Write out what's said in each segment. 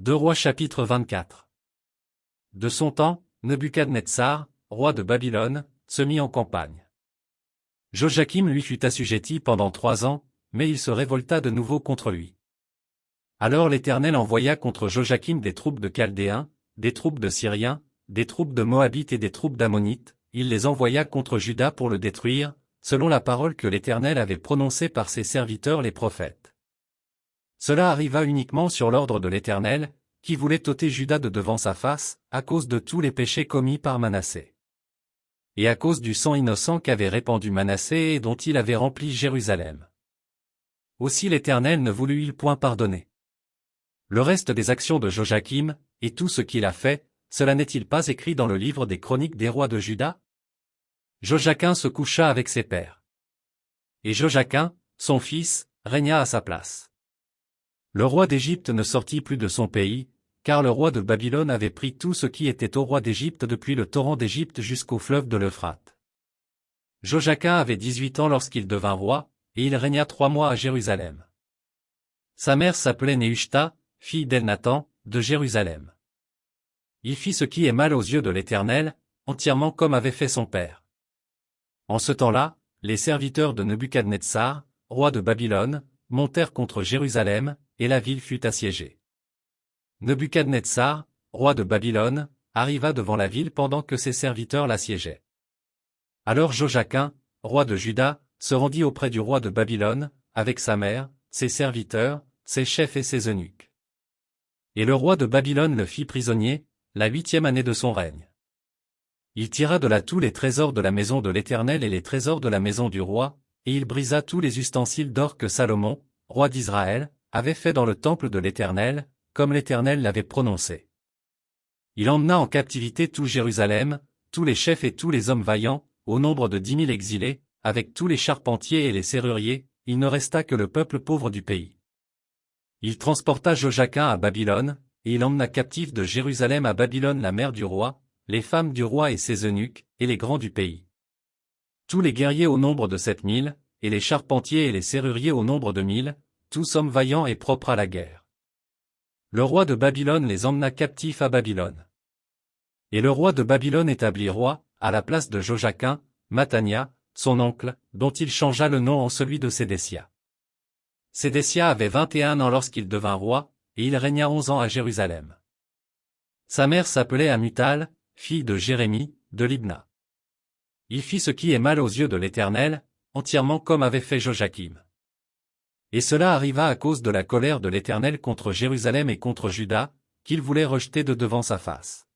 2 Rois chapitre 24. De son temps, Nebuchadnezzar, roi de Babylone, se mit en campagne. Joachim lui fut assujetti pendant 3 ans, mais il se révolta de nouveau contre lui. Alors l'Éternel envoya contre Joachim des troupes de Chaldéens, des troupes de Syriens, des troupes de Moabites et des troupes d'Ammonites, il les envoya contre Juda pour le détruire, selon la parole que l'Éternel avait prononcée par ses serviteurs les prophètes. Cela arriva uniquement sur l'ordre de l'Éternel, qui voulait ôter Juda de devant sa face, à cause de tous les péchés commis par Manassé. Et à cause du sang innocent qu'avait répandu Manassé et dont il avait rempli Jérusalem. Aussi l'Éternel ne voulut-il point pardonner. Le reste des actions de Joachim, et tout ce qu'il a fait, cela n'est-il pas écrit dans le livre des chroniques des rois de Juda? Joachim se coucha avec ses pères. Et Joachim, son fils, régna à sa place. Le roi d'Égypte ne sortit plus de son pays, car le roi de Babylone avait pris tout ce qui était au roi d'Égypte depuis le torrent d'Égypte jusqu'au fleuve de l'Euphrate. Joachim avait 18 ans lorsqu'il devint roi, et il régna 3 mois à Jérusalem. Sa mère s'appelait Nehushta, fille d'Elnathan, de Jérusalem. Il fit ce qui est mal aux yeux de l'Éternel, entièrement comme avait fait son père. En ce temps-là, les serviteurs de Nebuchadnezzar, roi de Babylone, montèrent contre Jérusalem, et la ville fut assiégée. Nebuchadnezzar, roi de Babylone, arriva devant la ville pendant que ses serviteurs l'assiégeaient. Alors Joachim, roi de Juda, se rendit auprès du roi de Babylone, avec sa mère, ses serviteurs, ses chefs et ses eunuques. Et le roi de Babylone le fit prisonnier, la 8e année de son règne. Il tira de là tous les trésors de la maison de l'Éternel et les trésors de la maison du roi, et il brisa tous les ustensiles d'or que Salomon, roi d'Israël, avait fait dans le temple de l'Éternel, comme l'Éternel l'avait prononcé. Il emmena en captivité tout Jérusalem, tous les chefs et tous les hommes vaillants, au nombre de 10 000 exilés, avec tous les charpentiers et les serruriers, il ne resta que le peuple pauvre du pays. Il transporta Joachim à Babylone, et il emmena captif de Jérusalem à Babylone la mère du roi, les femmes du roi et ses eunuques, et les grands du pays. Tous les guerriers au nombre de 7 000, et les charpentiers et les serruriers au nombre de 1000, tous hommes vaillants et propres à la guerre. Le roi de Babylone les emmena captifs à Babylone. Et le roi de Babylone établit roi, à la place de Joachim, Mathania, son oncle, dont il changea le nom en celui de Sédécia. Sédécia avait 21 ans lorsqu'il devint roi, et il régna 11 ans à Jérusalem. Sa mère s'appelait Amutal, fille de Jérémie, de Libna. Il fit ce qui est mal aux yeux de l'Éternel, entièrement comme avait fait Joachim. Et cela arriva à cause de la colère de l'Éternel contre Jérusalem et contre Juda, qu'il voulait rejeter de devant sa face.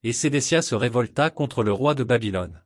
Et Sédécia se révolta contre le roi de Babylone.